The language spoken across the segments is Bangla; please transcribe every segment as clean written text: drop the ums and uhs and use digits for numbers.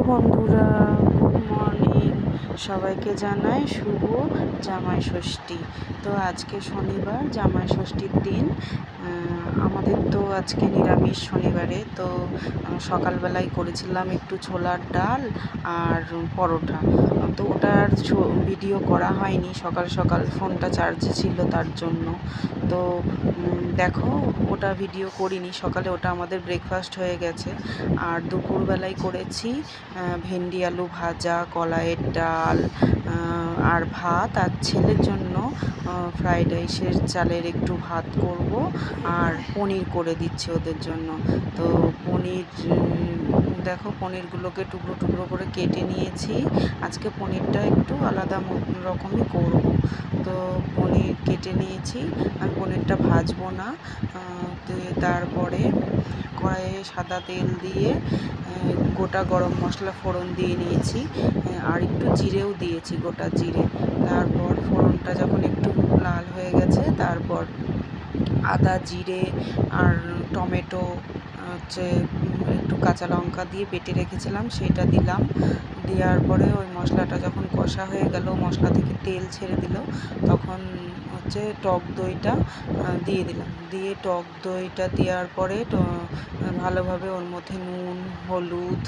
বন্ধুরা, গুড মর্নিং। সবাইকে জানাই শুভ জামাই ষষ্ঠী। তো আজকে শনিবার, জামাই ষষ্ঠীর দিন। আমাদের তো আজকে নিরামিষ শনিবারে। তো সকালবেলায় করেছিলাম একটু ছোলার ডাল আর পরোটা। তো ওটার ভিডিও করা হয়নি, সকাল সকাল ফোনটা চার্জে ছিল তার জন্য। তো দেখো, ওটা ভিডিও করিনি। সকালে ওটা আমাদের ব্রেকফাস্ট হয়ে গেছে। আর দুপুরবেলায় করেছি ভেন্ডি আলু ভাজা, কলাইয়ের ডাল আর ভাত। আর ছেলের জন্য ফ্রাইড রাইসের চালের একটু ভাত করব, আর পনির করে দিচ্ছি ওদের জন্য। তো পনির, দেখো পনিরগুলোকে টুকরো টুকরো করে কেটে নিয়েছি। আজকে পনিরটা একটু আলাদা রকমই করব। তো পনির কেটে নিয়েছি, আমি পনিরটা ভাজবো না। তারপরে কড়াইয়ে সাদা তেল দিয়ে গোটা গরম মশলা ফোড়ন দিয়ে নিয়েছি, আর একটু জিরেও দিয়েছি, গোটা জিরে। তারপর ফোড়নটা যখন একটু লাল হয়ে গেছে, তারপর আদা, জিরে আর টমেটো হচ্ছে একটু কাঁচা লঙ্কা দিয়ে বেটে রেখেছিলাম, সেটা দিলাম। দেওয়ার পরে ওই মশলাটা যখন কষা হয়ে গেল, মশলা থেকে তেল ছেড়ে দিল, তখন হচ্ছে টক দইটা দিয়ে দিলাম। দিয়ে টক দইটা দেওয়ার পরে ভালোভাবে ওর মধ্যে নুন, হলুদ,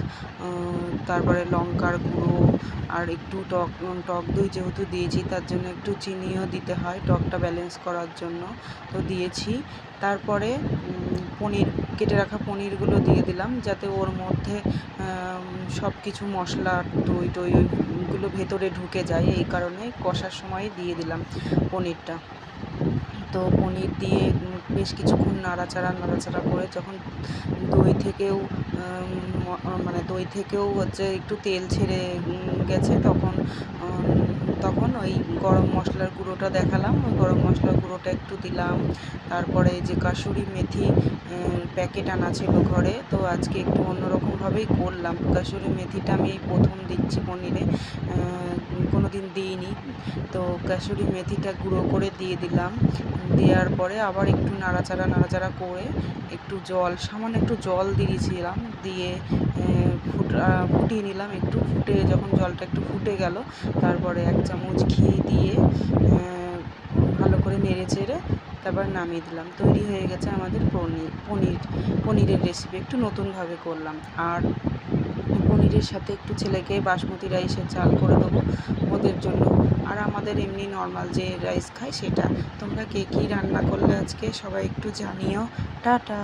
তারপরে লঙ্কার গুঁড়ো আর একটু টক দই যেহেতু দিয়েছি, তার জন্য একটু চিনিও দিতে হয় টকটা ব্যালেন্স করার জন্য। তো দিয়েছি। তারপরে পনির, কেটে রাখা পনিরগুলো দিয়ে দিলাম, যাতে ওর মধ্যে সব কিছু মশলা, দই টই ওইগুলো ভেতরে ঢুকে যায়। এই কারণে কষার সময় দিয়ে দিলাম পনিরটা। তো পনির দিয়ে বেশ কিছুক্ষণ নাড়াচাড়া করে যখন দই থেকেও হচ্ছে একটু তেল ছেড়ে গেছে, তখন ওই গরম মশলার গুঁড়োটা দেখালাম, ওই গরম মশলার গুঁড়োটা একটু দিলাম। তারপরে যে কাসুরি মেথি প্যাকেট আনা ছিল ঘরে, তো আজকে একটু অন্যরকমভাবেই করলাম। কাসুরি মেথিটা আমি এই প্রথম দিচ্ছি পনিরে, কোনো দিন দিইনি। তো কাসুরি মেথিটা গুঁড়ো করে দিয়ে দিলাম। দেওয়ার পরে আবার একটু নাড়াচাড়া করে একটু সামান্য একটু জল দিয়েছিলাম, দিয়ে ফুটিয়ে নিলাম। একটু যখন জলটা একটু ফুটে গেল, তারপরে 1 চামচ ঘি দিয়ে ভালো করে নেড়ে চেড়ে তারপর নামিয়ে দিলাম। তৈরি হয়ে গেছে আমাদের পনিরের রেসিপি। একটু নতুনভাবে করলাম। আর পনিরের সাথে একটু ছেলেকে বাসমতি রাইসের চাল করে দেবো ওদের জন্য। আর আমাদের এমনি নর্মাল যে রাইস খাই সেটা। তোমরা কে কী রান্না করলে আজকে সবাই একটু জানিও। টাটা।